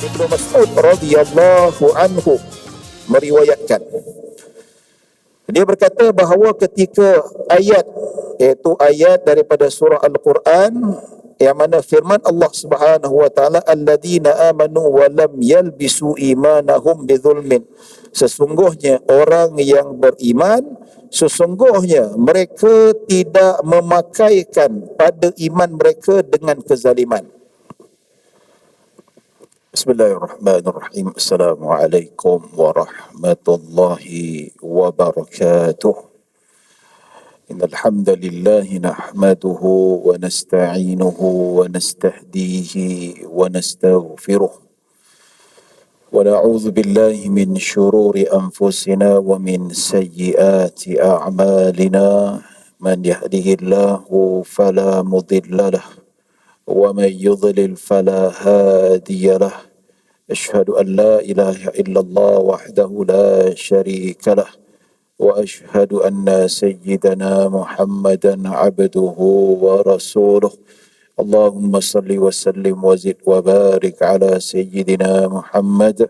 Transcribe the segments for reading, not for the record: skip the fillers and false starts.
Ibnu Mas'ud radhiyallahu anhu meriwayatkan, dia berkata bahawa ketika ayat, iaitu ayat daripada surah Al-Quran yang mana firman Allah Subhanahu wa taala, alladzina amanu wa lam yalbisu imanahum bidzulmin, sesungguhnya orang yang beriman, sesungguhnya mereka tidak memakaikan pada iman mereka dengan kezaliman. Bismillahirrahmanirrahim. Assalamualaikum warahmatullahi wabarakatuh. Innal hamdalillah nahmaduhu wa nasta'inuhu wa nastahdihi wa nastaghfiruh. Wa na'udzu billahi min shururi anfusina wa min sayyiati a'malina. Man yahdihillahu fala mudilla lahu wa man yudlil fala hadiya lahu. Ashhadu an la ilaha illallah wahdahu la syarika lah. وأشهد أن سيدنا محمدا عبده ورسوله. اللهم صل وسلم وزد وبارك على سيدنا محمد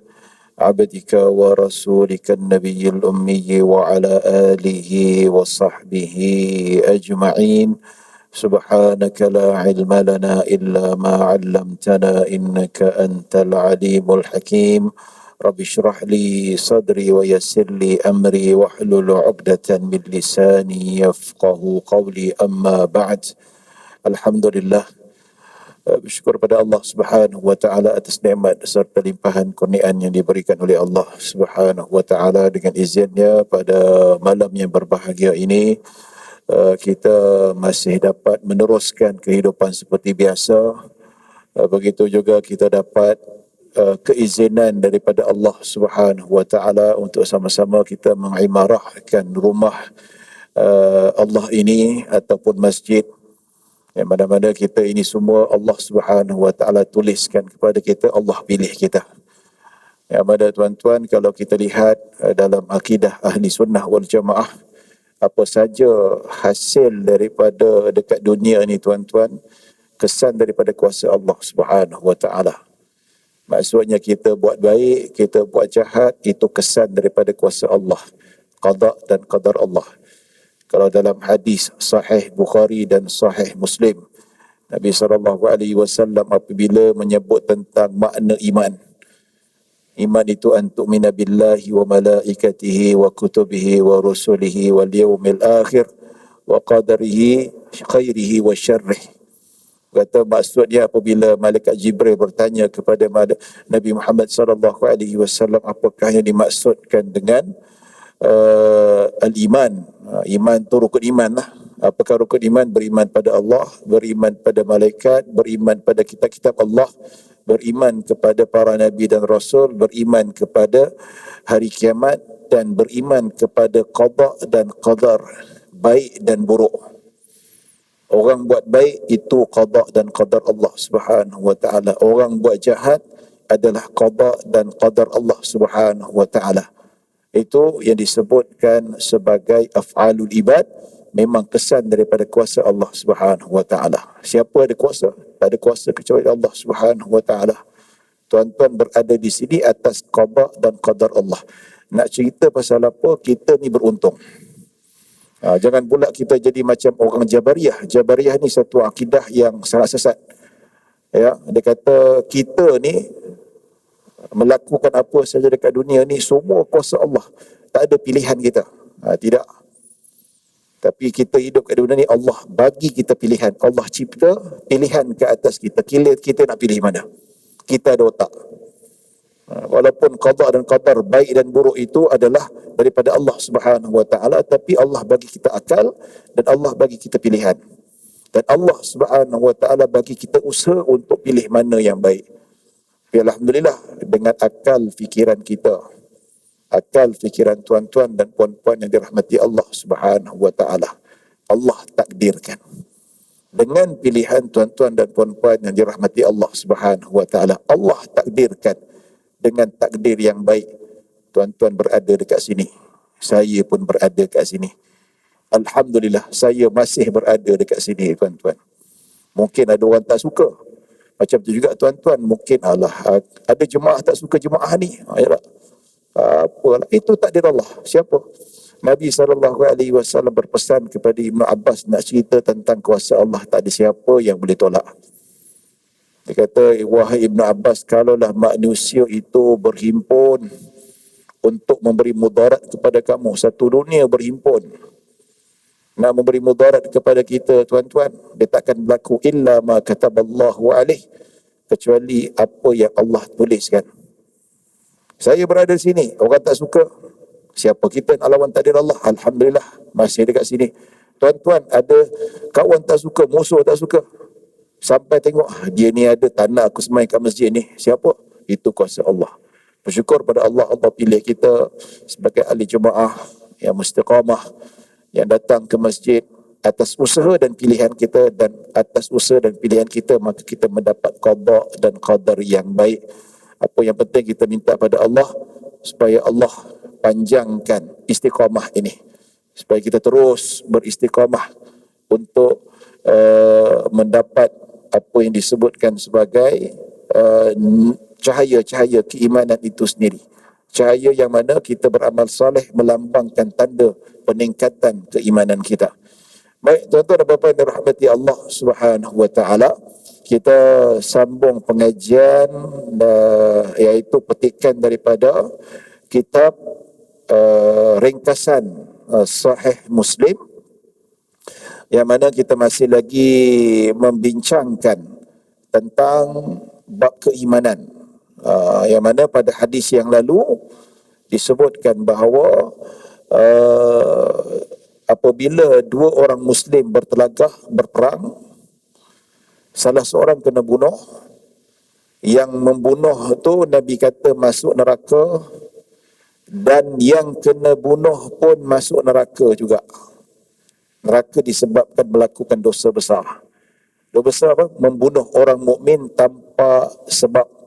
عبدك ورسولك النبي الأمي وعلى آله وصحبه أجمعين. سبحانك لا علم لنا إلا ما علمتنا إنك أنت العليم الحكيم. رب اشرح لي صدري ويسر لي أمري واحلل عقدة من لساني يفقه قولي. أما بعد. Alhamdulillah, bersyukur pada Allah Subhanahu wa taala atas nikmat serta limpahan kurniaan yang diberikan oleh Allah Subhanahu wa taala. Dengan izinnya, pada malam yang berbahagia ini kita masih dapat meneruskan kehidupan seperti biasa. Begitu juga kita dapat keizinan daripada Allah Subhanahu wa taala untuk sama-sama kita mengimarahkan rumah Allah ini ataupun masjid, yang mana-mana kita ini semua Allah Subhanahu wa taala tuliskan kepada kita, Allah pilih kita. Yang mana tuan-tuan, kalau kita lihat dalam akidah ahli sunnah wal jamaah, apa saja hasil daripada dekat dunia ni tuan-tuan, kesan daripada kuasa Allah Subhanahu wa taala. Maksudnya kita buat baik, kita buat jahat, itu kesan daripada kuasa Allah, qada dan qadar Allah. Kalau dalam hadis sahih Bukhari dan sahih Muslim, Nabi SAW apabila menyebut tentang makna iman, iman itu an tu'mina billahi wa malaikatihi wa kutubihi wa rusulihi wal yawmil akhir wa qadarihi khairihi wa syarrihi. Kata maksudnya apabila malaikat Jibril bertanya kepada Nabi Muhammad SAW, apakah yang dimaksudkan dengan al-iman. Iman tu rukun iman lah. Apakah rukun iman? Beriman pada Allah, beriman pada malaikat, beriman pada kitab-kitab Allah, beriman kepada para nabi dan rasul, beriman kepada hari kiamat, dan beriman kepada qada dan qadar, baik dan buruk. Orang buat baik itu qada dan qadar Allah Subhanahu wa taala. Orang buat jahat adalah qada dan qadar Allah Subhanahu wa taala. Itu yang disebutkan sebagai af'alul ibad, memang kesan daripada kuasa Allah Subhanahu wa taala. Siapa ada kuasa? Tak ada kuasa kecuali Allah Subhanahu wa taala. Tuan-tuan berada di sini atas qada dan qadar Allah. Nak cerita pasal apa? Kita ni beruntung. Jangan pula kita jadi macam orang Jabariyah. Jabariyah ni satu akidah yang sangat sesat. Ya, dia kata kita ni melakukan apa saja dekat dunia ni semua kuasa Allah. Tak ada pilihan kita. Tidak. Tapi kita hidup kat dunia ni, Allah bagi kita pilihan. Allah cipta pilihan ke atas kita. Kita nak pilih mana. Kita ada otak. Walaupun qada dan qadar, baik dan buruk itu adalah daripada Allah Subhanahu wa taala, tapi Allah bagi kita akal dan Allah bagi kita pilihan. Dan Allah Subhanahu wa taala bagi kita usaha untuk pilih mana yang baik. Ya, alhamdulillah, dengan akal fikiran kita, akal fikiran tuan-tuan dan puan-puan yang dirahmati Allah Subhanahu wa taala, Allah takdirkan. Dengan pilihan tuan-tuan dan puan-puan yang dirahmati Allah Subhanahu wa taala, Allah takdirkan dengan takdir yang baik. Tuan-tuan berada dekat sini, saya pun berada dekat sini. Alhamdulillah, saya masih berada dekat sini tuan-tuan. Mungkin ada orang tak suka, Macam tu juga tuan-tuan, mungkin ada jemaah tak suka jemaah ni. Ya, apalah, itu takdir Allah. Siapa? Nabi SAW berpesan kepada Ibn Abbas nak cerita tentang kuasa Allah, tak ada siapa yang boleh tolak. Dia kata, wahai Ibn Abbas, kalaulah manusia itu berhimpun untuk memberi mudarat kepada kamu, satu dunia berhimpun nak memberi mudarat kepada kita, tuan-tuan, dia takkan berlaku illa ma kataballahu alaih, kecuali apa yang Allah tuliskan. Saya berada di sini, orang tak suka, siapa kita nak lawan takdir Allah? Alhamdulillah, masih dekat sini. Tuan-tuan, ada kawan tak suka, musuh tak suka, sampai tengok, dia ni ada, tak nak aku semai kat masjid ni. Siapa? Itu kuasa Allah. Bersyukur pada Allah, Allah pilih kita sebagai ahli jemaah yang istiqamah, yang datang ke masjid atas usaha dan pilihan kita, dan atas usaha dan pilihan kita maka kita mendapat qada dan qadar yang baik. Apa yang penting kita minta pada Allah supaya Allah panjangkan istiqamah ini, supaya kita terus beristiqamah untuk mendapat apa yang disebutkan sebagai cahaya-cahaya keimanan itu sendiri. Cahaya yang mana kita beramal soleh melambangkan tanda peningkatan keimanan kita. Baik, tuan-tuan dan puan-puan yang dirahmati Allah Subhanahu wa taala, kita sambung pengajian iaitu petikan daripada kitab ringkasan Sahih Muslim, yang mana kita masih lagi membincangkan tentang bab keimanan, yang mana pada hadis yang lalu disebutkan bahawa apabila dua orang Muslim bertelagah berperang, salah seorang kena bunuh. Yang membunuh tu Nabi kata masuk neraka, dan yang kena bunuh pun masuk neraka juga. Neraka disebabkan melakukan dosa besar. Dosa besar apa? Membunuh orang mukmin tanpa sebab.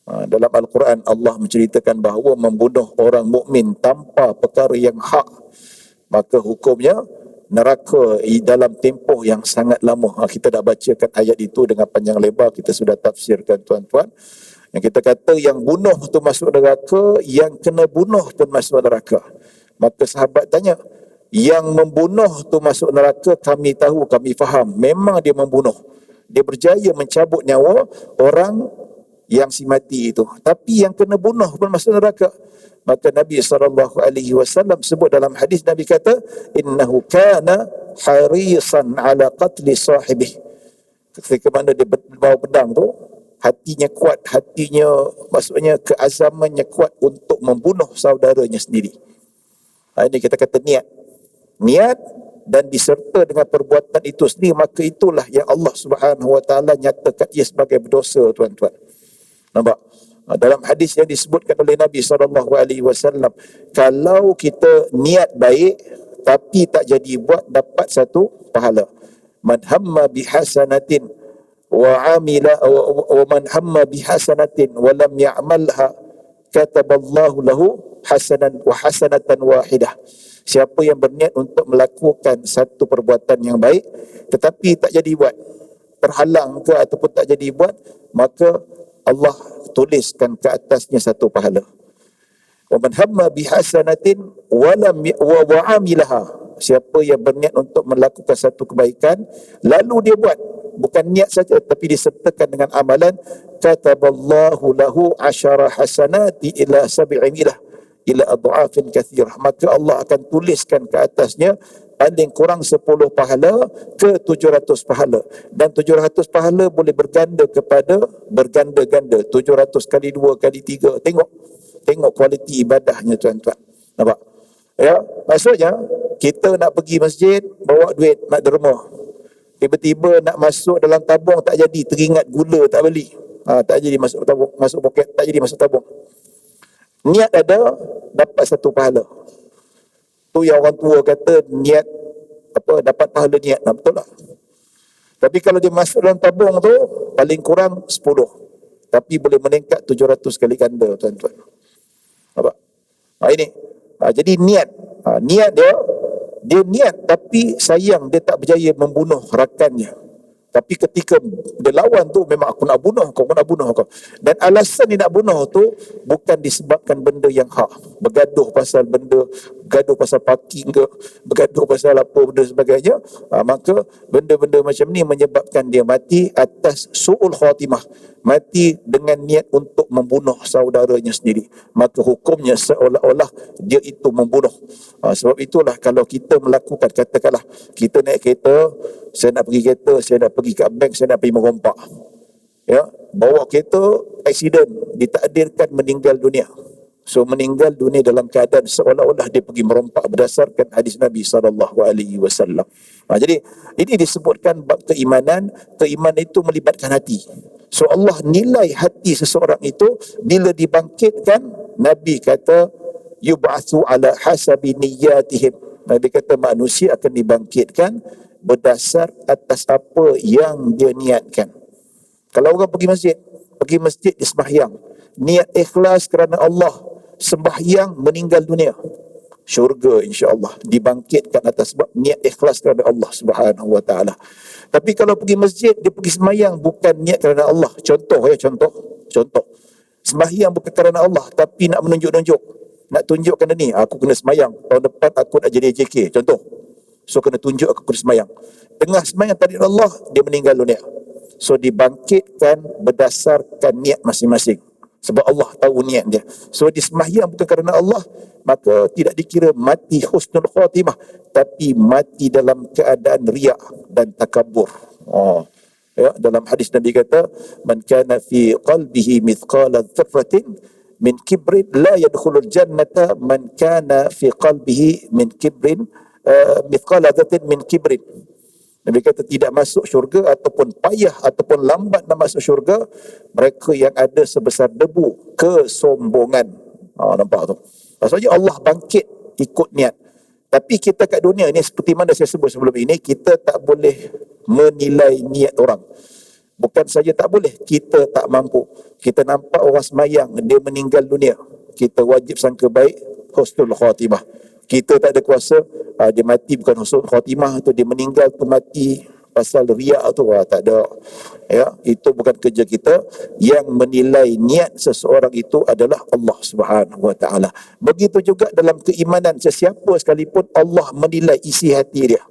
Dalam Al-Quran Allah menceritakan bahawa membunuh orang mukmin tanpa perkara yang hak, maka hukumnya neraka dalam tempoh yang sangat lama. Kita dah bacakan ayat itu dengan panjang lebar, kita sudah tafsirkan, tuan-tuan. Yang kita kata yang bunuh tu masuk neraka, yang kena bunuh pun masuk neraka. Maka sahabat tanya, yang membunuh tu masuk neraka, kami tahu, kami faham, memang dia membunuh, dia berjaya mencabut nyawa orang yang si mati itu, tapi yang kena bunuh pun masuk neraka. Maka Nabi SAW sebut dalam hadis, Nabi kata, innahu kana harisan ala qatli sahibih. Ketika mana dia bawa pedang tu, hatinya kuat, maksudnya keazamannya kuat untuk membunuh saudaranya sendiri. Ini kita kata niat dan diserta dengan perbuatan itu sendiri, maka itulah yang Allah Subhanahu wa taala nyatakan ia sebagai berdosa, tuan-tuan. Nampak? Dalam hadis yang disebutkan oleh Nabi SAW, kalau kita niat baik tapi tak jadi buat, dapat satu pahala. Man hamma bihasanatin wa amila wa man hamma bihasanatin wa lam ya'malha kataballahu lahu hasanatan wahidah. Siapa yang berniat untuk melakukan satu perbuatan yang baik tetapi tak jadi buat, terhalang ke ataupun tak jadi buat, maka Allah tuliskan ke atasnya satu pahala. Wa man hamma bihasanatin wa amilaha. Siapa yang berniat untuk melakukan satu kebaikan lalu dia buat, bukan niat saja tapi disertakan dengan amalan, kataballahu lahu 10 hasanati ila 700 ila adhafin katsirah. Maka Allah akan tuliskan ke atasnya paling kurang 10 pahala ke 700 pahala. Dan 700 pahala boleh berganda-ganda. 700 kali 2 kali 3. Tengok kualiti ibadahnya, tuan-tuan. Nampak? Ya, maksudnya kita nak pergi masjid, bawa duit nak derma. Tiba-tiba nak masuk dalam tabung tak jadi, teringat gula tak beli. Tak jadi masuk tabung, masuk poket tak jadi masuk tabung. Niat ada, dapat satu pahala. Tu yang orang tua kata niat dapat pahala niat. Betul tak? Tapi kalau dia masuk dalam tabung tu paling kurang 10, tapi boleh meningkat 700 kali ganda, tuan-tuan. Nampak? Ini. Jadi niat. Niat dia niat tapi sayang dia tak berjaya membunuh rakannya. Tapi ketika dia lawan tu, memang aku nak bunuh kau, aku nak bunuh kau. Dan alasan dia nak bunuh tu bukan disebabkan benda yang hak. Bergaduh pasal benda, bergaduh pasal parking ke, bergaduh pasal apa benda sebagainya. Maka benda-benda macam ni menyebabkan dia mati atas su'ul khatimah. Mati dengan niat untuk membunuh saudaranya sendiri. Maka hukumnya seolah-olah dia itu membunuh. Sebab itulah kalau kita melakukan, katakanlah kita naik kereta, saya nak pergi kereta, saya nak pergi kat bank, saya nak pergi merompak. Ya, bawa kereta, aksiden, ditakdirkan meninggal dunia. So meninggal dunia dalam keadaan seolah-olah dia pergi merompak berdasarkan hadis Nabi SAW. Jadi ini disebutkan bab keimanan. Keimanan itu melibatkan hati. So Allah nilai hati seseorang itu bila dibangkitkan. Nabi kata yub'atsu ala hasabi niyyatihim. Nabi kata manusia akan dibangkitkan berdasar atas apa yang dia niatkan. Kalau orang pergi masjid dia sembahyang, niat ikhlas kerana Allah, sembahyang meninggal dunia, syurga insya-Allah, dibangkitkan atas sebab niat ikhlas kerana Allah Subhanahu wa taala. Tapi kalau pergi masjid dia pergi sembahyang bukan niat kerana Allah. Contoh. Sembahyang bukan kerana Allah tapi nak menunjuk-nunjuk, nak tunjukkan ni, aku kena sembahyang, tahun depan aku nak jadi AJK, contoh. So kena tunjuk aku kena sembahyang. Tengah sembahyang tadi Allah, dia meninggal dunia. So dibangkitkan berdasarkan niat masing-masing. Sebab Allah tahu niat dia. So disembahyang bukan kerana Allah, maka tidak dikira mati husnul khatimah, tapi mati dalam keadaan riak dan takabur. Ya, dalam hadis Nabi kata, man kana fi qalbihi mithqala dzarratin min kibrin la yadkhulul jannata man kana fi qalbihi min kibrin mithqala dzarratin min kibrin. Nabi kata tidak masuk syurga ataupun payah ataupun lambat nak masuk syurga mereka yang ada sebesar debu kesombongan. Nampak tu? Maksudnya Allah bangkit ikut niat. Tapi kita kat dunia ni seperti mana saya sebut sebelum ini, kita tak boleh menilai niat orang. Bukan saja tak boleh, kita tak mampu. Kita nampak orang semayang, dia meninggal dunia, kita wajib sangka baik, husnul khatimah. Kita tak ada kuasa, dia mati bukan husnul khatimah tu, dia meninggal tu mati pasal riak tu, tak ada. Ya, itu bukan kerja kita. Yang menilai niat seseorang itu adalah Allah Subhanahu wa taala. Begitu juga dalam keimanan, sesiapa sekalipun Allah menilai isi hati dia.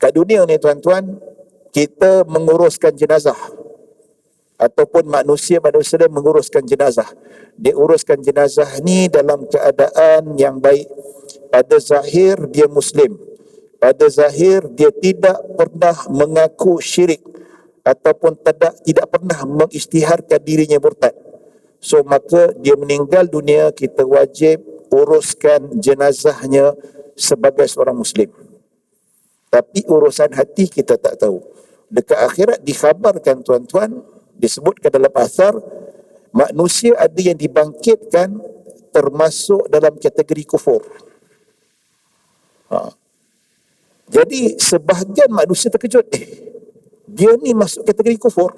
Kat dunia ni tuan-tuan, kita menguruskan jenazah ataupun manusia menguruskan jenazah. Dia uruskan jenazah ni dalam keadaan yang baik. Pada zahir dia Muslim, pada zahir dia tidak pernah mengaku syirik ataupun tidak pernah mengisytiharkan dirinya murtad. So maka dia meninggal dunia, kita wajib uruskan jenazahnya sebagai seorang Muslim. Tapi urusan hati kita tak tahu. Dekat akhirat dikhabarkan tuan-tuan, disebutkan dalam asar, manusia ada yang dibangkitkan termasuk dalam kategori kufur. Jadi sebahagian manusia terkejut, dia ni masuk kategori kufur.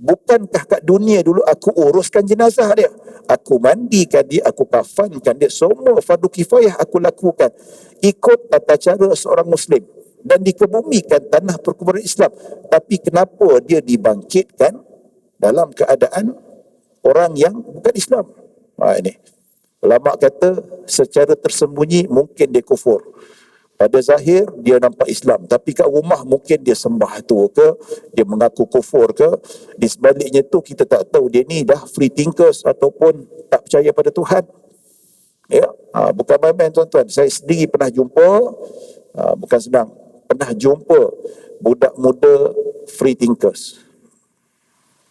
Bukankah kat dunia dulu aku uruskan jenazah dia, aku mandikan dia, aku kafankan dia, semua fardu kifayah aku lakukan ikut tata cara seorang Muslim dan dikebumikan tanah perkuburan Islam. Tapi kenapa dia dibangkitkan dalam keadaan orang yang bukan Islam? Ini ulama kata secara tersembunyi mungkin dia kufur, pada zahir dia nampak Islam, tapi kat rumah mungkin dia sembah tu ke, dia mengaku kufur ke. Di sebaliknya tu kita tak tahu dia ni dah free thinkers ataupun tak percaya pada Tuhan. Ya, bukan main-main tuan-tuan. Saya sendiri pernah jumpa, bukan senang, pernah jumpa budak muda free thinkers,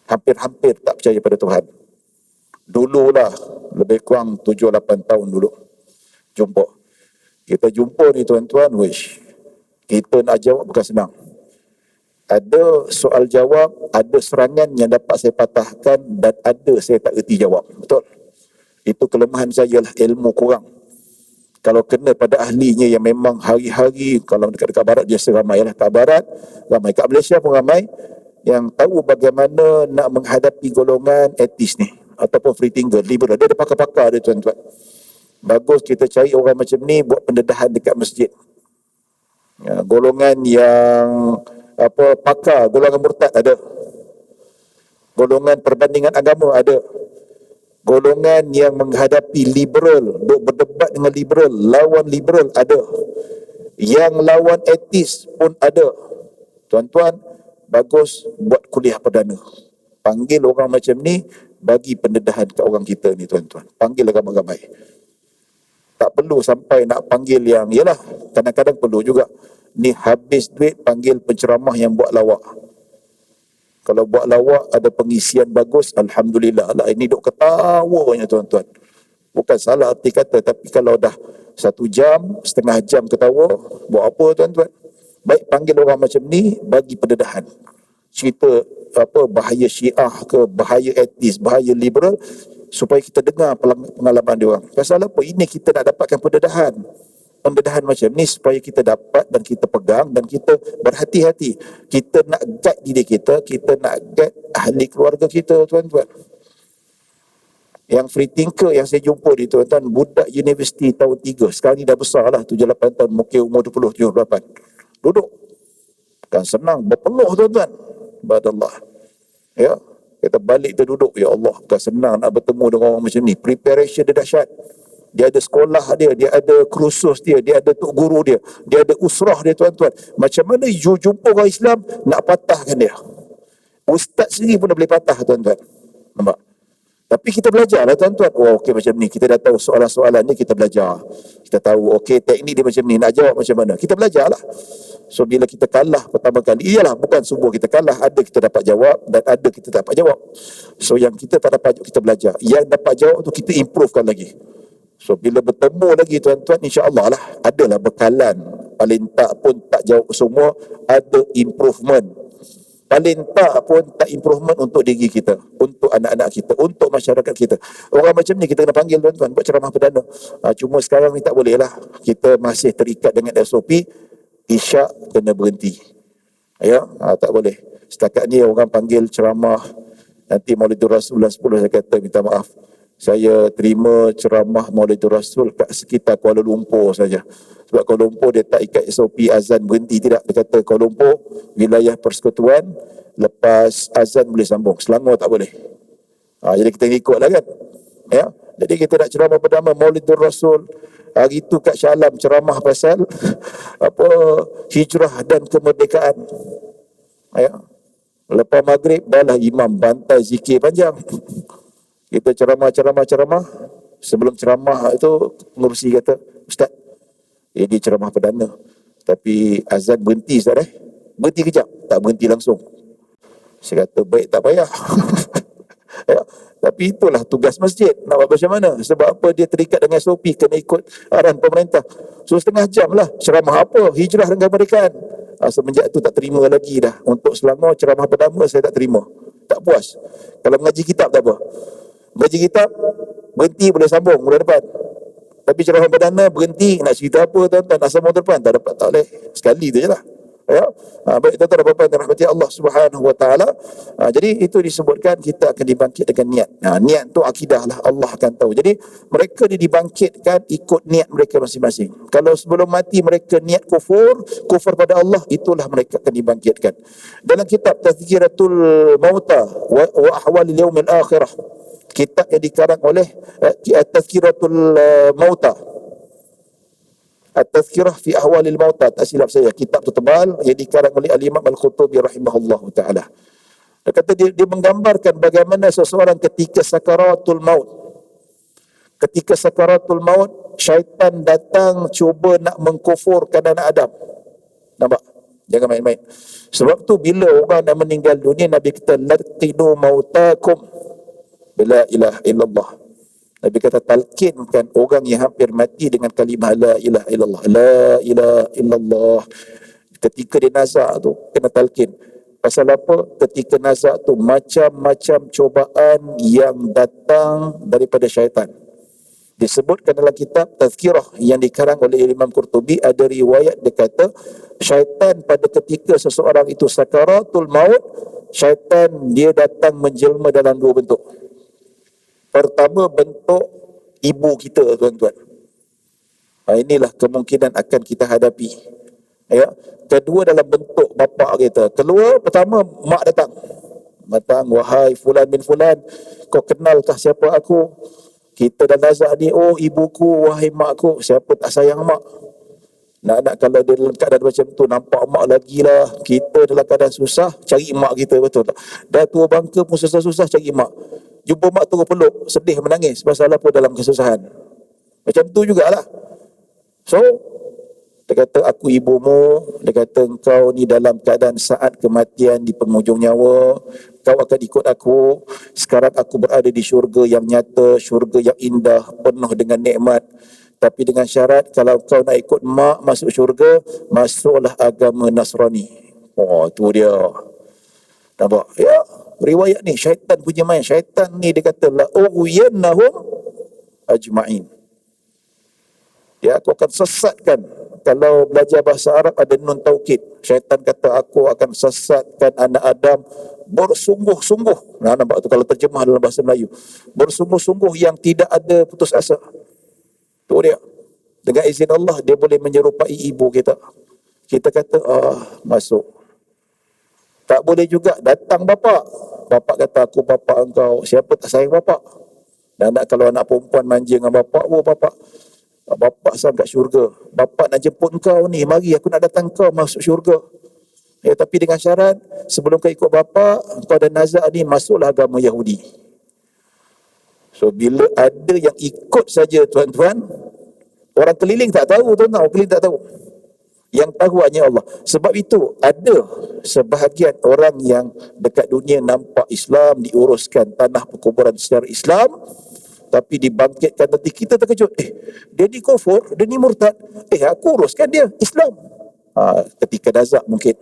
hampir-hampir tak percaya pada Tuhan. Dululah, lebih kurang 7-8 tahun dulu jumpa. Kita jumpa ni tuan-tuan, kita nak jawab bukan senang. Ada soal jawab, ada serangan yang dapat saya patahkan dan ada saya tak erti jawab. Betul? Itu kelemahan saya lah, ilmu kurang. Kalau kena pada ahlinya yang memang hari-hari, kalau dekat-dekat barat biasa ramai lah, kat barat ramai, kat Malaysia pun ramai yang tahu bagaimana nak menghadapi golongan etis ni ataupun free thinker, liberal. Dia ada pakar-pakar dia tuan-tuan. Bagus kita cari orang macam ni buat pendedahan dekat masjid. Golongan yang pakar golongan murtad ada, golongan perbandingan agama ada, golongan yang menghadapi liberal, berdebat dengan liberal, lawan liberal ada, yang lawan etis pun ada. Tuan-tuan, bagus buat kuliah perdana. Panggil orang macam ni, bagi pendedahan ke orang kita ni tuan-tuan. Panggil ramai-ramai. Tak perlu sampai nak panggil yang, yalah, kadang-kadang perlu juga. Ni habis duit, panggil penceramah yang buat lawak. Kalau buat lawak, ada pengisian bagus, Alhamdulillah lah. Ini duk ketawanya tuan-tuan. Bukan salah arti kata, tapi kalau dah 1 jam, setengah jam ketawa, buat apa tuan-tuan? Baik panggil orang macam ni, bagi pendedahan. Cerita bahaya Syiah ke, bahaya etis, bahaya liberal, supaya kita dengar pengalaman dia orang. Pasal apa? Ini kita nak dapatkan pendedahan. Pendedahan macam ni supaya kita dapat dan kita pegang dan kita berhati-hati. Kita nak guide diri kita, kita nak guide ahli keluarga kita tuan-tuan. Yang free thinker yang saya jumpa ni tuan-tuan, budak universiti tahun 3, sekarang ni dah besar lah, 7-8 tahun, mungkin umur 20, 7-8. Duduk. Kan senang, berpeluh tuan-tuan. Badallah. Ya, kita balik tu duduk, ya Allah, bukan senang nak bertemu dengan orang macam ni. Preparation dia dahsyat. Dia ada sekolah dia, dia ada kursus dia, dia ada tok guru dia, dia ada usrah dia tuan-tuan. Macam mana you jumpa orang Islam nak patahkan dia? Ustaz sendiri pun dah boleh patah tuan-tuan. Nampak? Tapi kita belajar lah tuan-tuan. Oh okey macam ni, kita dah tahu soalan-soalan ni, kita belajar. Kita tahu okey teknik dia macam ni, nak jawab macam mana. Kita belajar lah. So bila kita kalah pertama kali, iyalah bukan semua kita kalah, ada kita dapat jawab dan ada kita tak dapat jawab. So yang kita tak dapat kita belajar, yang dapat jawab tu kita improvekan lagi. So bila bertemu lagi tuan-tuan, insya-Allah lah adalah bekalan. Paling tak pun tak jawab semua, ada improvement. Paling tak pun tak improvement untuk diri kita, untuk anak-anak kita, untuk masyarakat kita. Orang macam ni kita kena panggil tuan-tuan buat ceramah perdana. Cuma sekarang ni tak boleh lah. Kita masih terikat dengan SOP. Isyak kena berhenti. Ya, tak boleh. Setakat ni orang panggil ceramah, nanti Maulidur Rasul 10, saya kata minta maaf. Saya terima ceramah Maulidur Rasul kat sekitar Kuala Lumpur saja. Sebab Kuala Lumpur dia tak ikat SOP azan berhenti, tidak. Dia kata Kuala Lumpur wilayah persekutuan, lepas azan boleh sambung. Selangor tak boleh. Jadi kita ikut lah kan. Ya. Jadi kita nak ceramah pertama Maulidur Rasul. Hari itu kat Shah Alam ceramah pasal hijrah dan kemerdekaan. Ya. Lepas maghrib dah lah imam bantai zikir panjang. Kita ceramah. Sebelum ceramah itu pengurusi kata, Ustaz, ini ceramah perdana, tapi azan berhenti Ustaz berhenti kejap, tak berhenti langsung. Saya kata baik, tak payah. Ya. Tapi itulah tugas masjid. Nak buat macam mana? Sebab apa? Dia terikat dengan SOP, kena ikut arahan pemerintah. So setengah jam lah. Ceramah apa? Hijrah dan kemerdekaan. Semenjak tu tak terima lagi dah. Untuk Selangor ceramah pertama saya tak terima. Tak puas. Kalau mengaji kitab tak apa. Mengaji kitab berhenti boleh sambung mula depan. Tapi ceramah perdana berhenti, nak cerita apa tuan-tuan, nak sambung depan tak dapat, tak boleh. Sekali tu je lah. Ya. Baik tuan-tuan dan puan-puan yang dirahmati Allah Subhanahu wa taala. Jadi itu disebutkan kita akan dibangkit dengan niat. Niat tu akidah lah, Allah akan tahu. Jadi mereka dibangkitkan ikut niat mereka masing-masing. Kalau sebelum mati mereka niat kufur pada Allah, itulah mereka akan dibangkitkan. Dalam kitab Tazkiratul Mauta wa Ahwalil Yaumil Akhirah, kitab yang dikarang oleh Tazkiratul Mauta, At-Tazkirah fi Ahwalil Mauta, tak silap saya, kitab tu tebal yang dikarang oleh Al-Imam Al-Qutubi rahimahullahu taala. Dia kata dia menggambarkan bagaimana seseorang ketika sakaratul maut. Ketika sakaratul maut, syaitan datang cuba nak mengkufurkan anak Adam. Nampak? Jangan main-main. Sebab tu bila orang dah meninggal dunia, Nabi kata laqinu mautakum bila ilaha illallah. Nabi kata talqinkan orang yang hampir mati dengan kalimah la ilaha illallah. La ilaha illallah. Ketika dia nazak tu kena talqin. Pasal apa? Ketika nazak tu macam-macam cubaan yang datang daripada syaitan. Disebutkan dalam kitab Tazkirah yang dikarang oleh Imam Qurtubi, ada riwayat dia kata syaitan pada ketika seseorang itu sakaratul maut, syaitan dia datang menjelma dalam 2 bentuk. Pertama, bentuk ibu kita tuan-tuan. Inilah kemungkinan akan kita hadapi. Ya, kedua dalam bentuk bapa kita. Keluar, pertama mak datang, wahai fulan bin fulan, kau kenalkah siapa aku? Kita dah nazak ni, oh ibuku, wahai makku. Siapa tak sayang mak? Nak kalau dia dalam keadaan macam tu, nampak mak lagi lah. Kita dalam keadaan susah, cari mak kita, betul tak? Dah tua bangka pun susah-susah cari mak. Jumpa mak terus peluk, sedih menangis pasal apa dalam kesusahan. Macam tu jugalah. So, dia kata aku ibumu, dia kata engkau ni dalam keadaan saat kematian di penghujung nyawa, kau akan ikut aku. Sekarang aku berada di syurga yang nyata, syurga yang indah, penuh dengan nikmat. Tapi dengan syarat kalau kau nak ikut mak masuk syurga, masuklah agama Nasrani. Oh, tu dia. Nampak? Ya, riwayat ni syaitan punya main. Syaitan ni dia kata la ughwiyannahum ajma'in. Ya, aku akan sesatkan. Kalau belajar bahasa Arab ada nun taukid. Syaitan kata aku akan sesatkan anak Adam bersungguh-sungguh. Nah, nampak tu kalau terjemah dalam bahasa Melayu. Bersungguh-sungguh yang tidak ada putus asa. Tu dia. Dengan izin Allah dia boleh menyerupai ibu kita. Kita kata masuk. Tak boleh juga datang bapa. Bapa kata aku bapa engkau. Siapa tak sayang bapa? Dan kalau anak perempuan manja dengan bapa, oh bapa sampai kat syurga. Bapa nak jemput engkau ni, mari aku nak datang kau masuk syurga. Ya, tapi dengan syarat sebelum kau ikut bapa, kau ada nazak ni, masuklah agama Yahudi. So bila ada yang ikut saja tuan-tuan, orang keliling tak tahu, tuan-tuan, orang keliling tak tahu. Yang tahu hanya Allah. Sebab itu ada sebahagian orang yang dekat dunia nampak Islam diuruskan tanah perkuburan secara Islam, tapi dibangkitkan nanti kita terkejut. Dia ni kufur, dia ni murtad. Aku uruskan dia Islam. Ketika nazak mungkin.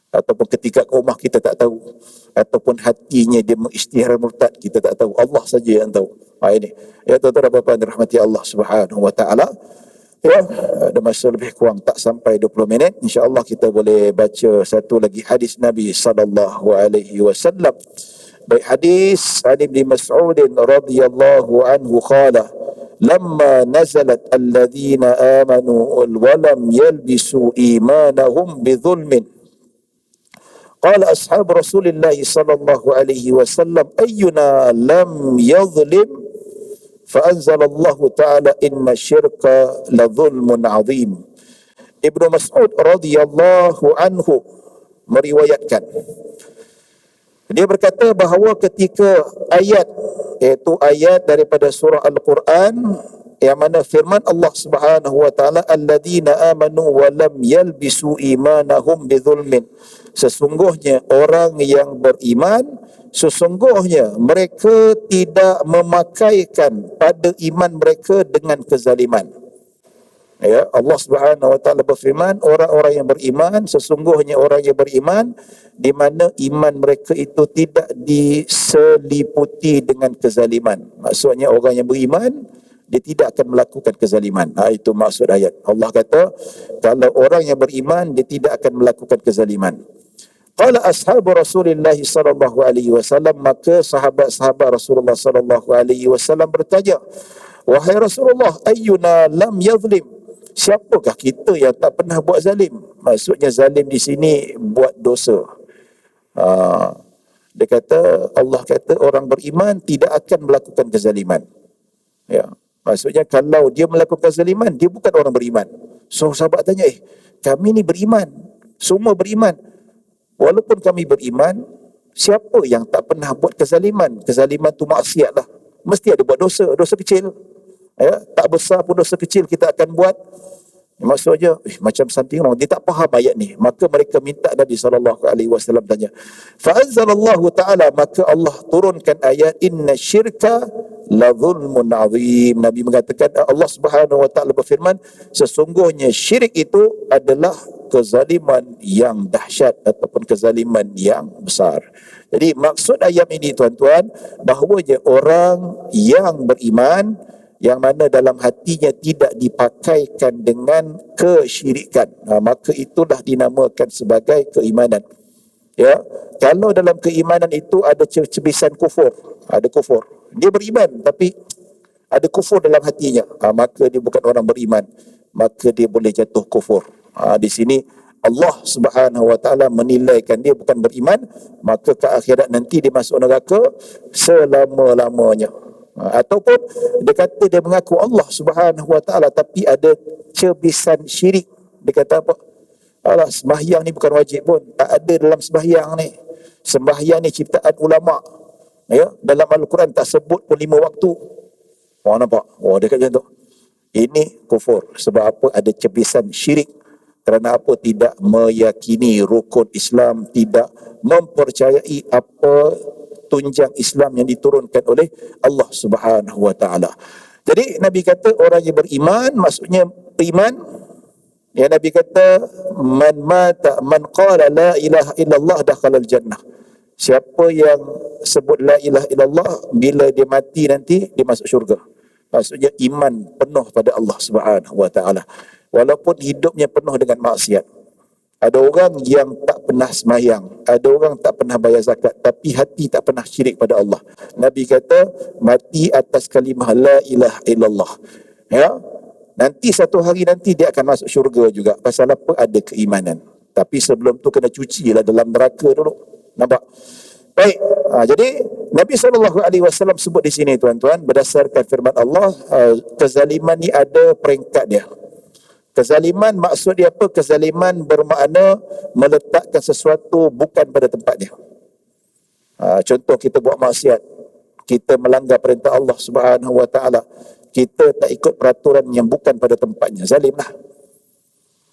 Ataupun ketika komah kita tak tahu. Ataupun hatinya dia mengisytihar murtad, kita tak tahu. Allah saja yang tahu. Ini. Ya tuan-tuan dan puan-puan dirahmati Allah Subhanahu wa taala. Ya, ada masa lebih kurang tak sampai 20 minit. InsyaAllah kita boleh baca satu lagi hadis Nabi sallallahu alaihi wasallam. Baik, hadis Ali bin Mas'ud radhiyallahu anhu qala lamma nazalat alladhina amanu wa lam yalbisu imanahum bidhulmin qala ashab Rasulillah sallallahu alaihi wasallam ayyuna lam yadhlim fa anzalallahu ta'ala inna syirka la dhulmun 'azim. Ibnu Mas'ud radhiyallahu anhu meriwayatkan, dia berkata bahawa ketika ayat, iaitu ayat daripada surah Al-Quran yang mana firman Allah Subhanahu wa taala alladzina amanu wa lam yalbisu imanahum bidzulmin, sesungguhnya orang yang beriman, sesungguhnya mereka tidak memakaikan pada iman mereka dengan kezaliman. Ya, Allah Subhanahu wa taala berfirman, orang-orang yang beriman, sesungguhnya orang yang beriman di mana iman mereka itu tidak diseliputi dengan kezaliman. Maksudnya orang yang beriman dia tidak akan melakukan kezaliman. Itu maksud ayat. Allah kata kalau orang yang beriman dia tidak akan melakukan kezaliman. Qala ashabu Rasulillah sallallahu alaihi wasallam, maka sahabat-sahabat Rasulullah sallallahu alaihi wasallam bertanya, wahai Rasulullah, ayyuna lam yadhlim, siapakah kita yang tak pernah buat zalim? Maksudnya zalim di sini buat dosa. Dia kata, Allah kata orang beriman tidak akan melakukan kezaliman. Ya, maksudnya kalau dia melakukan kezaliman, dia bukan orang beriman. So sahabat tanya, kami ni beriman, semua beriman. Walaupun kami beriman, siapa yang tak pernah buat kezaliman? Kezaliman tu maksiat lah. Mesti ada buat dosa, dosa kecil. Ya, tak besar pun dosa kecil kita akan buat. Maksudnya macam something wrong. Dia tak faham ayat ni. Maka mereka minta Nabi SAW tanya. Fa anzalallahu ta'ala, maka Allah turunkan ayat inna syirka la zulmun azim. Nabi mengatakan, Allah Subhanahu wa taala berfirman, sesungguhnya syirik itu adalah kezaliman yang dahsyat ataupun kezaliman yang besar. Jadi maksud ayat ini tuan-tuan, bahawanya orang yang beriman yang mana dalam hatinya tidak dipakaikan dengan kesyirikan, maka itulah dinamakan sebagai keimanan. Ya, kalau dalam keimanan itu ada cebisan kufur, ada kufur, dia beriman tapi ada kufur dalam hatinya, maka dia bukan orang beriman, maka dia boleh jatuh kufur. Di sini Allah Subhanahu Wa Taala menilaikan dia bukan beriman, maka ke akhirat nanti dia masuk neraka selama-lamanya. Ataupun dia kata dia mengaku Allah Subhanahu Wa Taala tapi ada cebisan syirik. Dia kata apa? Alah, sembahyang ni bukan wajib pun, tak ada dalam sembahyang ni. Sembahyang ni ciptaan ulama. Ya, dalam Al-Quran tak sebut pun 5 waktu. Nampak? Dia kata macam tu. Ini kufur. Sebab apa? Ada cebisan syirik. Kerana apa? Tidak meyakini rukun Islam, tidak mempercayai apa tunjang Islam yang diturunkan oleh Allah Subhanahu Wa Taala. Jadi Nabi kata orang yang beriman, maksudnya iman. Ya, Nabi kata man qala la ilaha illallah dakhala al-jannah. Siapa yang sebut la ilaha illallah, bila dia mati nanti dia masuk syurga. Maksudnya iman penuh pada Allah Subhanahu Wa Taala. Walaupun hidupnya penuh dengan maksiat. Ada orang yang tak pernah sembahyang, ada orang tak pernah bayar zakat, tapi hati tak pernah syirik pada Allah. Nabi kata mati atas kalimah la ilaha illallah. Ya. Nanti satu hari nanti dia akan masuk syurga juga. Pasal apa? Ada keimanan. Tapi sebelum tu kena cuci lah dalam neraka dulu. Nampak? Baik. Jadi Nabi SAW sebut di sini tuan-tuan, berdasarkan firman Allah, kezaliman ni ada peringkat dia. Kezaliman maksud dia apa? Kezaliman bermakna meletakkan sesuatu bukan pada tempatnya. Contoh kita buat maksiat, kita melanggar perintah Allah Subhanahu Wa Taala, kita tak ikut peraturan yang bukan pada tempatnya, zalimlah.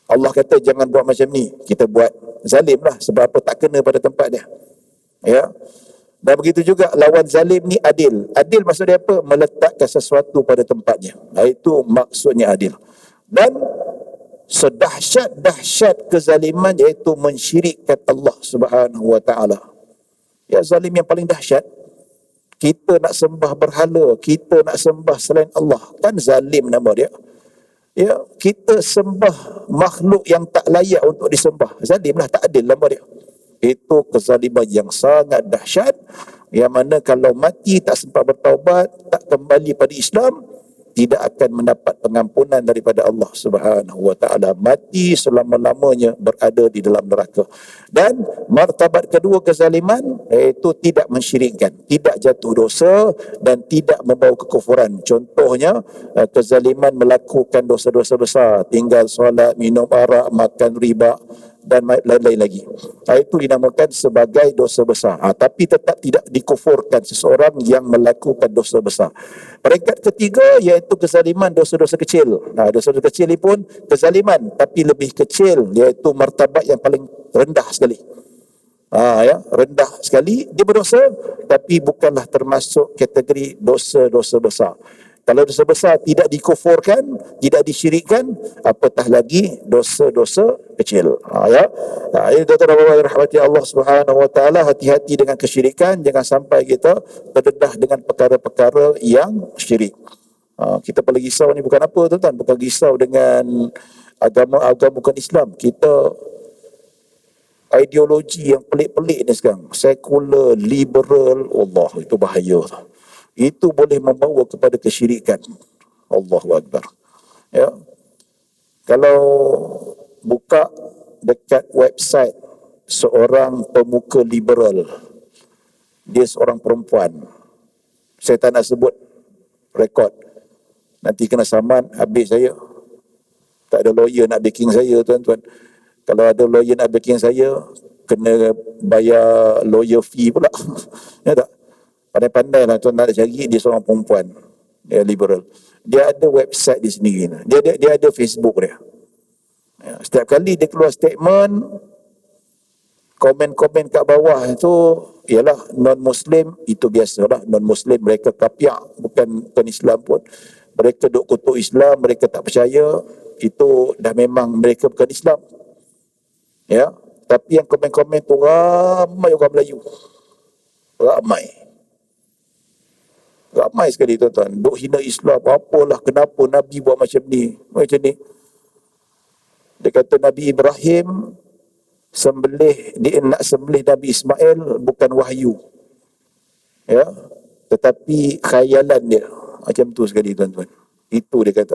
Allah kata jangan buat macam ni, kita buat, zalimlah. Sebab apa? Tak kena pada tempat dia. Ya. Dan begitu juga lawan zalim ni adil. Adil maksud dia apa? Meletakkan sesuatu pada tempatnya. Itu maksudnya adil. Dan sedahsyat-dahsyat kezaliman iaitu mensyirikkan Allah Subhanahu Wa Taala. Ya, zalim yang paling dahsyat. Kita nak sembah berhala, kita nak sembah selain Allah, kan zalim nama dia. Ya, kita sembah makhluk yang tak layak untuk disembah, zalimlah, tak adil nama dia. Itu kezaliman yang sangat dahsyat, yang mana kalau mati tak sempat bertaubat, tak kembali pada Islam, tidak akan mendapat pengampunan daripada Allah Subhanahu Wa Taala. Mati selama-lamanya berada di dalam neraka. Dan martabat kedua kezaliman iaitu tidak mensyirikkan, tidak jatuh dosa dan tidak membawa kekufuran. Contohnya kezaliman melakukan dosa-dosa besar, tinggal solat, minum arak, makan riba dan lain-lain lagi. Itu dinamakan sebagai dosa besar. Tapi tetap tidak dikufurkan seseorang yang melakukan dosa besar. Peringkat ketiga iaitu kezaliman dosa-dosa kecil. Dosa-dosa kecil ini pun kezaliman, tapi lebih kecil, iaitu martabat yang paling rendah sekali. Rendah sekali, dia berdosa, tapi bukanlah termasuk kategori dosa-dosa besar. Kalau dosa besar tidak dikufurkan, tidak disyirikkan, apatah lagi dosa-dosa kecil. Ini tuan-tuan yang rahmati Allah Subhanahu Wa Taala, hati-hati dengan kesyirikan, jangan sampai kita terdedah dengan perkara-perkara yang syirik. Kita paling risau ni bukan apa tuan-tuan, bukan risau dengan agama-agama bukan Islam. Kita ideologi yang pelik-pelik ni sekarang, sekular, liberal, Allah, itu bahaya. Itu boleh membawa kepada kesyirikan. Allahu Akbar. Ya. Kalau buka dekat website seorang pemuka liberal, dia seorang perempuan, saya tak nak sebut rekod, nanti kena saman, habis saya. Tak ada lawyer nak backing saya tuan-tuan. Kalau ada lawyer nak backing saya, kena bayar lawyer fee pula. Ya tak? Pandai-pandai lah tuan nak cari, dia seorang perempuan, dia liberal. Dia ada website dia sendiri. Dia ada Facebook dia. Ya, setiap kali dia keluar statement, komen-komen kat bawah itu ialah non-Muslim, itu biasalah. Non-Muslim mereka kapiak, bukan Islam pun. Mereka duk kutuk Islam, mereka tak percaya, itu dah memang mereka bukan Islam. Ya, tapi yang komen-komen tu ramai orang Melayu. Ramai sekali tuan-tuan. Duk hina Islam, apalah, kenapa Nabi buat macam ni. Dia kata Nabi Ibrahim dia nak sembelih Nabi Ismail bukan wahyu. Ya, tetapi khayalan dia. Macam tu sekali tuan-tuan. Itu dia kata.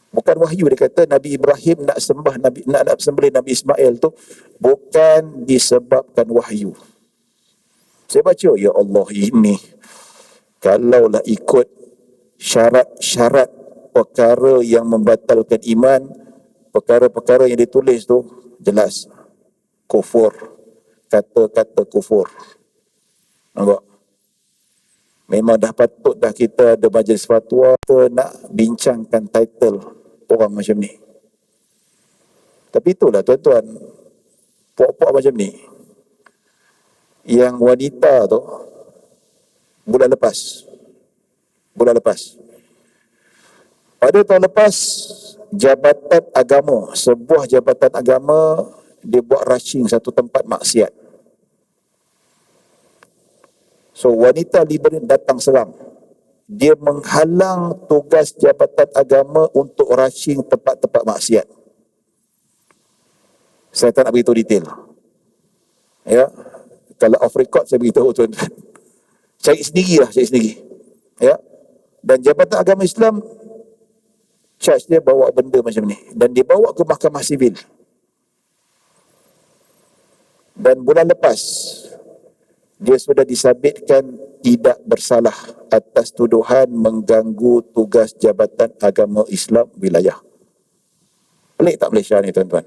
Bukan wahyu. Dia kata Nabi Ibrahim nak sembelih Nabi Ismail tu bukan disebabkan wahyu. Saya baca, ya Allah, ini kalaulah ikut syarat-syarat perkara yang membatalkan iman, perkara-perkara yang ditulis tu jelas kufur, kata-kata kufur. Nampak? Memang dah patut dah kita ada majlis fatwa, kita nak bincangkan title orang macam ni. Tapi itulah tuan-tuan, puak-puak macam ni, yang wanita tu bulan lepas pada tahun lepas, jabatan agama, sebuah jabatan agama, dia buat rushing satu tempat maksiat. So wanita liberal datang serang. Dia menghalang tugas jabatan agama untuk rushing tempat-tempat maksiat. Saya tak nak beritahu detail. Ya, kalau off record saya beritahu tuan-tuan. Cari sendiri. Ya. Dan jabatan agama Islam charge dia bawa benda macam ni dan dibawa ke mahkamah sivil. Dan bulan lepas dia sudah disabitkan tidak bersalah atas tuduhan mengganggu tugas jabatan agama Islam wilayah. Pelik tak Malaysia ni tuan-tuan?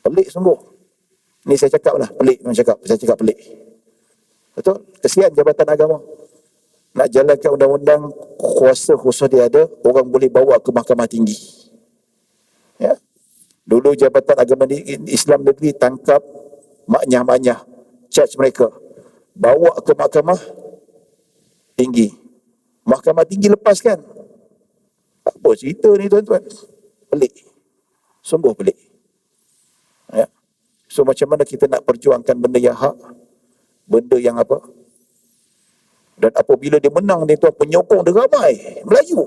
Pelik sungguh. Ni saya cakap lah, pelik memang saya cakap pelik. Betul? Kesian jabatan agama. Nak jalankan undang-undang, kuasa khusus dia ada, orang boleh bawa ke mahkamah tinggi. Ya. Dulu jabatan agama Islam negeri tangkap maknyah-maknyah, charge mereka, bawa ke mahkamah tinggi. Mahkamah tinggi lepaskan. Apa cerita ni tuan-tuan? Pelik. Sungguh pelik. Ya. So macam mana kita nak perjuangkan benda yang hak, benda yang apa? Dan apabila dia menang ni tuan, penyokong dia ramai, Melayu.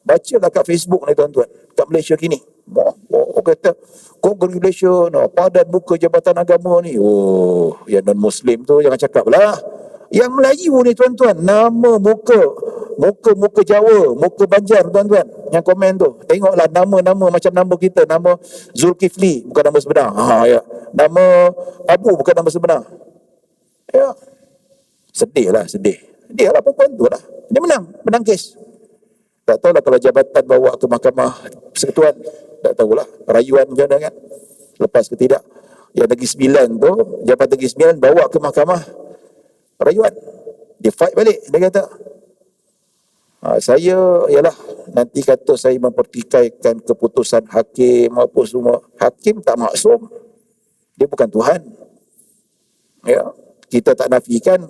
Bacalah kat Facebook ni tuan-tuan, kat Malaysia kini. Orang kata, congratulations, padan muka jabatan agama ni. Oh, yang non-Muslim tu jangan cakap lah. Yang Melayu ni tuan-tuan, nama muka Jawa, muka Banjar tuan-tuan, yang komen tu. Tengoklah nama-nama macam nama kita, nama Zulkifli bukan nama sebenar. Ya. Nama Abu bukan nama sebenar. Ya. Sedih lah perempuan tu lah. Dia menang kes. Tak tahulah kalau jabatan bawa ke mahkamah persekutuan, tak tahulah rayuan macam mana kan, lepas ke tidak. Yang Negeri Sembilan tu, jabatan Negeri Sembilan bawa ke mahkamah rayuan, dia fight balik. Dia kata, saya ialah nanti kata saya mempertikaikan keputusan hakim apa semua. Hakim tak maksum, dia bukan Tuhan. Ya, kita tak nafikan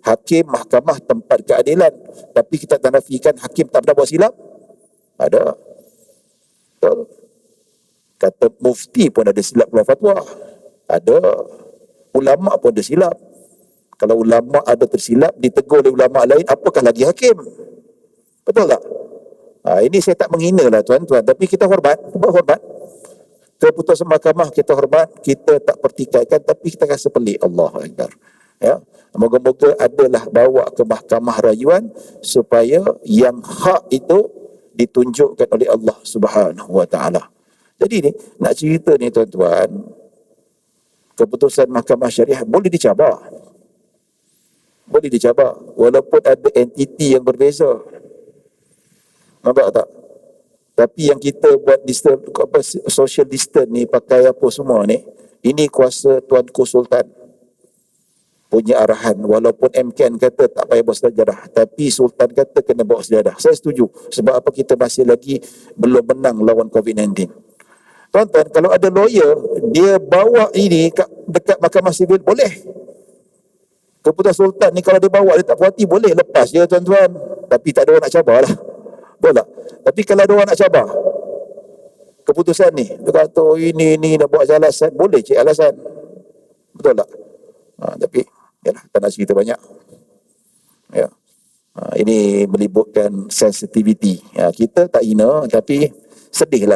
hakim mahkamah tempat keadilan, tapi kita tak nafikan hakim tak pernah buat silap. Ada. Betul. Kata mufti pun ada silap keluar fatwa. Ada. Ulama pun ada silap. Kalau ulama ada tersilap, ditegur oleh ulama lain, apakah lagi hakim? Betul tak? Ini saya tak menghina lah tuan-tuan, tapi kita hormat. Keputusan mahkamah kita hormat, kita tak pertikaikan, tapi kita rasa pelik. Allahu Akbar. Ya. Moga-moga adalah bawa ke mahkamah rayuan supaya yang hak itu ditunjukkan oleh Allah Subhanahu wa taala. Jadi ni nak cerita ni tuan-tuan, keputusan mahkamah syariah boleh dicabar. Walaupun ada entiti yang berbeza. Nampak tak? Tapi yang kita buat social distance ni, pakai apa semua ni, ini kuasa Tuanku Sultan punya arahan. Walaupun MKN kata tak payah bawa sejadah, tapi Sultan kata kena bawa sejadah. Saya setuju. Sebab apa? Kita masih lagi belum menang lawan COVID-19. Tuan-tuan, kalau ada lawyer, dia bawa ini dekat mahkamah sivil, boleh. Keputusan Sultan ni kalau dia bawa, dia tak puas hati, boleh lepas je tuan-tuan. Tapi tak ada orang nak cabar lah. Betul tak? Tapi kalau ada orang nak cabar keputusan ni, dia kata ini nak buat alasan, boleh cik alasan. Betul tak? Tapi yalah, tak nak cerita banyak. Ya. Ini melibatkan sensitivity. Kita tak hina, tapi sedih.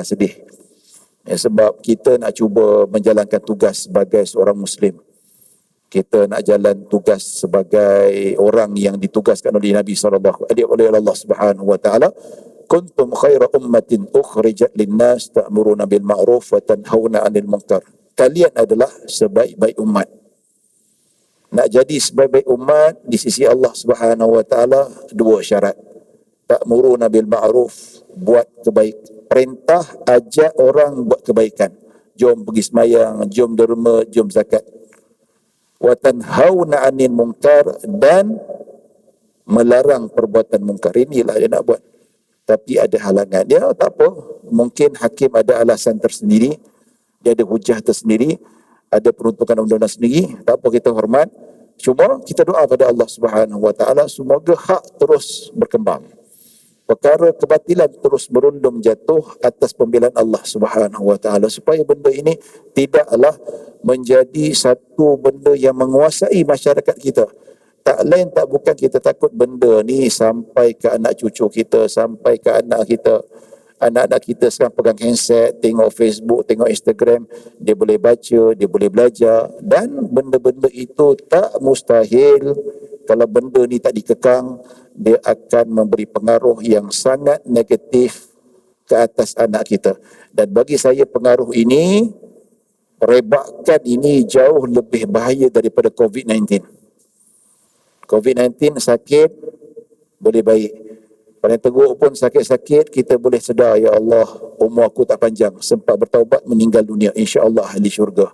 Ya, sebab kita nak cuba menjalankan tugas sebagai seorang Muslim. Kita nak jalan tugas sebagai orang yang ditugaskan oleh Nabi SAW, oleh Allah Subhanahu Wa Taala kuntum khaira ummatin ukhrijat linnas ta'muruna bil ma'ruf wa tanhauna 'anil munkar. Kalian adalah sebaik-baik umat. Nak jadi sebaik-baik umat di sisi Allah Subhanahu wa taala, dua syarat. Ta'muruna bil ma'ruf, buat kebaik. Perintah, ajak orang buat kebaikan. Jom pergi sembahyang, jom derma, jom zakat. Wa tanhauna 'anil munkar, dan melarang perbuatan munkar. Inilah dia nak buat. Tapi ada halangan. Dia tak apa. Mungkin hakim ada alasan tersendiri. Dia ada hujah tersendiri. Ada peruntukan undang-undang sendiri. Tak apa, kita hormat. Cuma kita doa pada Allah Subhanahu wa taala semoga hak terus berkembang. Perkara kebatilan terus berundum jatuh atas pembelaan Allah Subhanahu wa taala, supaya benda ini tidaklah menjadi satu benda yang menguasai masyarakat kita. Tak lain tak bukan kita takut benda ni sampai ke anak cucu kita, sampai ke anak kita. Anak-anak kita sekarang pegang handset, tengok Facebook, tengok Instagram, dia boleh baca, dia boleh belajar, dan benda-benda itu tak mustahil. Kalau benda ni tak dikekang, dia akan memberi pengaruh yang sangat negatif ke atas anak kita. Dan bagi saya pengaruh ini, rebakan ini jauh lebih bahaya daripada COVID-19. COVID-19 sakit, boleh baik. Paling teruk pun sakit-sakit, kita boleh sedar, ya Allah, umur aku tak panjang, sempat bertaubat, meninggal dunia, insya-Allah ahli syurga.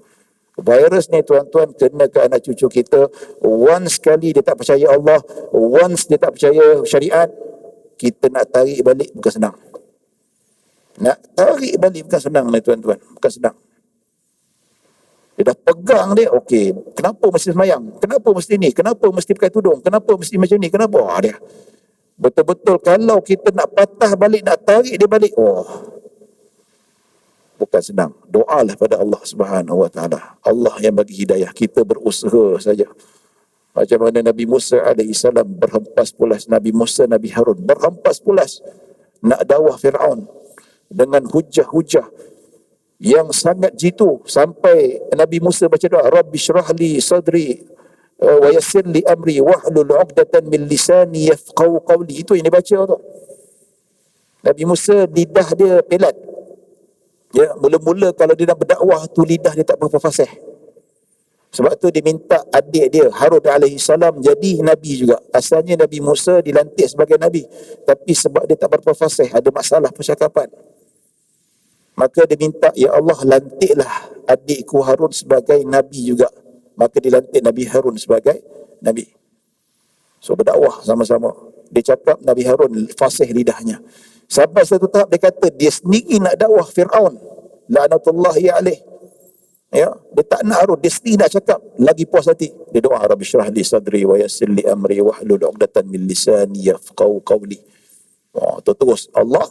Virus ni tuan-tuan kena ke anak cucu kita. Once sekali dia tak percaya Allah, once dia tak percaya syariat, kita nak tarik balik bukan senang. Nak tarik balik bukan senang ni tuan-tuan, bukan senang. Dia dah pegang dia, okey, kenapa mesti sembahyang? Kenapa mesti ni? Kenapa mesti pakai tudung? Kenapa mesti macam ni? Kenapa? Dia betul-betul kalau kita nak patah balik, nak tarik dia balik, bukan senang. Doalah pada Allah Subhanahu wa taala. Allah yang bagi hidayah, kita berusaha saja. Macam mana Nabi Musa AS berhempas pulas, Nabi Musa, Nabi Harun berhempas pulas nak dakwah Fir'aun dengan hujah-hujah yang sangat jitu, sampai Nabi Musa baca doa, Rabbi syrah li sadri wa yassir li amri wahlul 'uqdatan min lisani yafqahu qawli. Itu yang dibaca tu. Nabi Musa lidah dia pelat. Ya, mula-mula kalau dia nak berdakwah tu lidah dia tak berapa fasih. Sebab tu dia minta adik dia Harun alaihi salam jadi nabi juga. Asalnya Nabi Musa dilantik sebagai nabi, tapi sebab dia tak berapa fasih, ada masalah percakapan, maka dia minta, ya Allah, lantiklah adikku Harun sebagai nabi juga. Maka dilantik Nabi Harun sebagai nabi. So berdakwah sama-sama. Dia cakap Nabi Harun fasih lidahnya. Sampai satu tahap dia kata dia sendiri nak dakwah Fir'aun, la'natullahi alaih. Ya, dia tak nak Harun, dia sendiri nak cakap, lagi puas hati. Dia doa, Rabbi syrah li sadri wa yassir li amri wahlul 'uqdatan min lisani yafqahu qawli. Terus Allah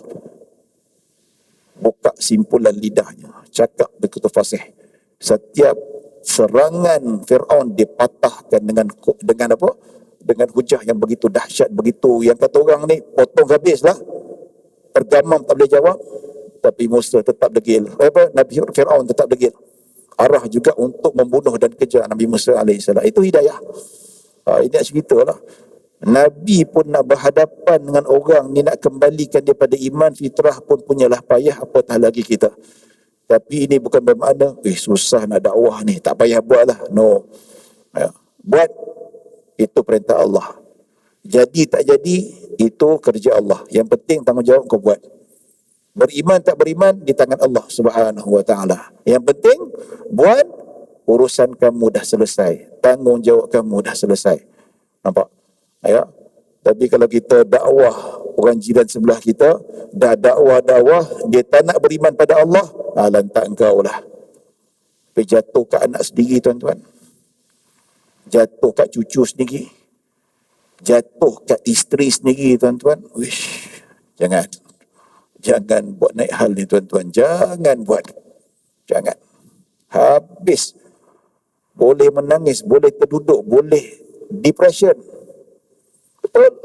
buka simpulan lidahnya, cakap begitu fasih. Setiap serangan Fir'aun dipatahkan dengan apa? Dengan hujah yang begitu dahsyat, begitu yang kata orang ni potong habislah, tergamam tak boleh jawab. Tapi Musa tetap degil. Nabi Fir'aun tetap degil. Arah juga untuk membunuh dan kejar Nabi Musa AS. Itu hidayah. Ini nak cerita lah. Nabi pun nak berhadapan dengan orang ni, nak kembalikan dia pada iman fitrah pun punyalah payah, apatah lagi kita. Tapi ini bukan bermakna susah nak dakwah ni, tak payah buat lah. No. Buat, itu perintah Allah. Jadi tak jadi, itu kerja Allah. Yang penting tanggungjawab kau buat. Beriman tak beriman, di tangan Allah Subhanahu wa taala. Yang penting buat, urusan kamu dah selesai, tanggungjawab kamu dah selesai. Nampak? Ya. Tapi kalau kita dakwah orang jiran sebelah kita, dah dakwah, dia tak nak beriman pada Allah, lantak engkau lah. Tapi jatuh kat anak sendiri tuan-tuan, jatuh kat cucu sendiri, jatuh kat isteri sendiri tuan-tuan. Wish, jangan buat naik hal ni tuan-tuan, jangan buat, jangan. Habis. Boleh menangis, boleh terduduk, boleh depression. Betul.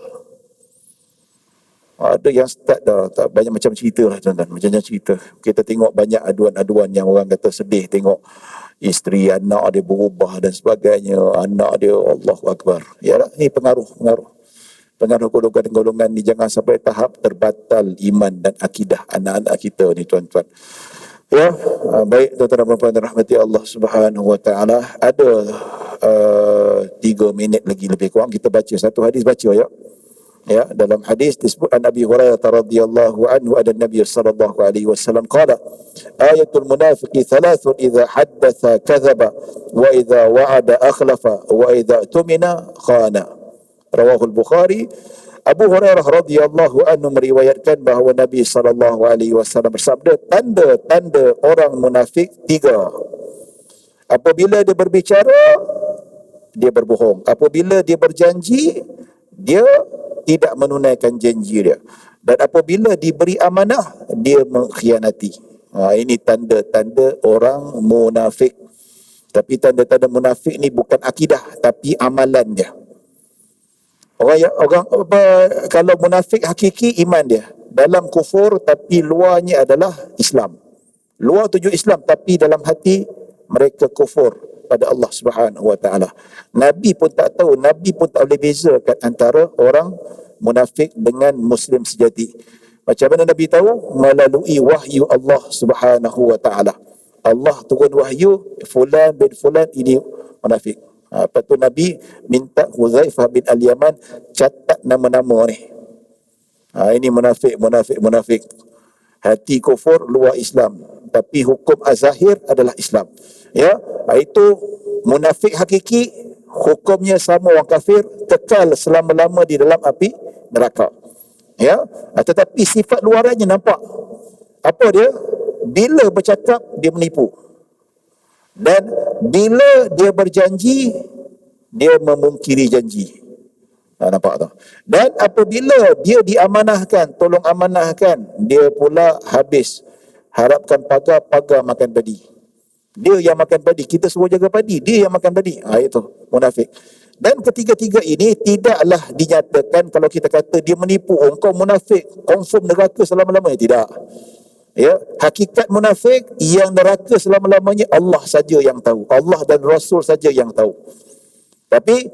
Ada yang start dah, tak banyak macam cerita lah tuan-tuan, macam cerita. Kita tengok banyak aduan-aduan yang orang kata sedih, tengok isteri, anak dia berubah dan sebagainya, anak dia, Allahu Akbar. Yalah, ini pengaruh. pengaruh golongan-golongan ni jangan sampai tahap terbatal iman dan akidah anak-anak kita ni tuan-tuan. Ya, baik tuan-tuan dan puan-puan rahmati Allah Subhanahu wa taala. Ada 3 minit lagi lebih kurang kita baca satu hadis, baca ya. Ya, dalam hadis disebut an Abi Hurairah radhiyallahu anhu ada Nabi sallallahu alaihi wasallam qala ayatul munafiqi thalathun idza haddatha kadzaba wa idza wa'ada akhlafa wa idza tumina khana. Rawahu al-Bukhari. Abu Hurairah radhiyallahu anhu meriwayatkan bahawa Nabi sallallahu alaihi wasallam bersabda, tanda-tanda orang munafik 3. Apabila dia berbicara, dia berbohong. Apabila dia berjanji, dia tidak menunaikan janji dia. Dan apabila diberi amanah, dia mengkhianati. Ini tanda-tanda orang munafik. Tapi tanda-tanda munafik ni bukan akidah, tapi amalan dia. Orang kalau munafik hakiki iman dia dalam kufur tapi luarnya adalah Islam. Luar tuju Islam tapi dalam hati mereka kufur pada Allah Subhanahu wa taala. Nabi pun tak tahu, Nabi pun tak boleh bezakan antara orang munafik dengan muslim sejati. Macam mana Nabi tahu? Melalui wahyu Allah Subhanahu wa taala. Allah turun wahyu, fulan bin fulan ini munafik. Lepas tu Nabi minta Huzaifah bin Al-Yaman catat nama-nama ni. Ini munafik. Hati kufur, luar Islam. Tapi hukum azahir adalah Islam. Ya, itu munafik hakiki, hukumnya sama orang kafir, kekal selama-lama di dalam api neraka. Ya, tetapi sifat luarannya nampak. Apa dia? Bila bercakap dia menipu. Dan bila dia berjanji, dia memungkiri janji. Nampak tak? Dan apabila dia diamanahkan, tolong amanahkan, dia pula habis. Harapkan pagar makan padi. Dia yang makan padi, kita suruh jaga padi, dia yang makan padi. Itu munafik. Dan ketiga-tiga ini tidaklah dinyatakan kalau kita kata dia menipu, engkau munafik, confirm neraka selama-lamanya. Tidak. Ya, hakikat munafik yang neraka selama-lamanya Allah saja yang tahu. Allah dan Rasul saja yang tahu. Tapi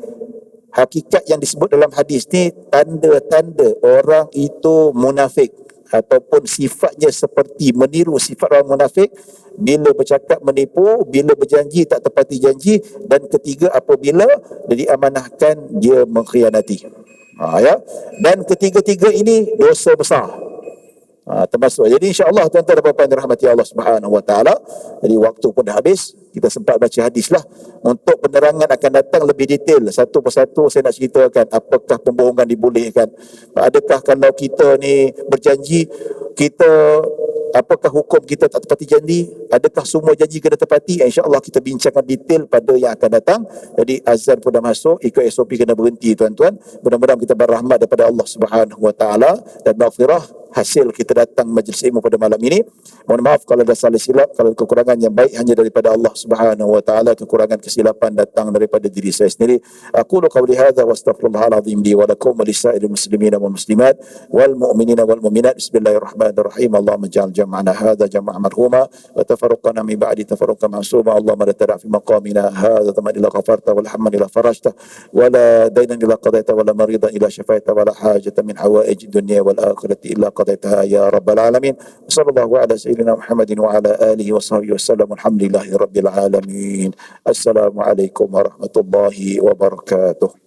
hakikat yang disebut dalam hadis ni, tanda-tanda orang itu munafik ataupun sifatnya seperti meniru sifat orang munafik, bila bercakap menipu, bila berjanji tak tepati janji, dan ketiga apabila dia diamanahkan dia mengkhianati. Ya, dan ketiga-tiga ini dosa besar. Termasuk. Jadi insya-Allah tuan-tuan dan puan-puan dirahmati Allah Subhanahu wa taala. Jadi waktu pun dah habis. Kita sempat baca hadis lah. Untuk penerangan akan datang lebih detail. Satu persatu saya nak ceritakan apakah pembohongan dibolehkan. Adakah kalau kita ni berjanji, kita apakah hukum kita tak tepati janji? Adakah semua janji kena tepati? InsyaAllah kita bincangkan detail pada yang akan datang. Jadi azan pun dah masuk, ikut SOP kena berhenti tuan-tuan. Mudah-mudahan kita berrahmat daripada Allah Subhanahu wa taala dan maghfirah hasil kita datang majlis ilmu pada malam ini. Mohon maaf kalau ada salah silap, kalau kekurangan yang baik hanya daripada Allah Subhanahu wa taala, kekurangan kesilapan datang daripada diri saya sendiri. Aku qawli hadza wa astaghfirullahal azim li wa lakum wa lisairil muslimina wal muslimat wal mu'minina wal mu'minat. Bismillahirrahmanirrahim. Allahumma ij'al jam'ana hadza jam'an marhuma wa tafarraqana min ba'di tafarruqan ma'suma. Allahumma la tada' fi maqamina hadza taman illa ghafarta wal hamman illa farajta wa la daynan illa qadaita wa la maridan illa shafaita wa la hajatan min hawaij dunya wal akhirati illa قضيتها يا رب العالمين. صلى الله على سيدنا محمد وعلى آله وصحبه وسلم. الحمد لله رب العالمين. السلام عليكم ورحمة الله وبركاته.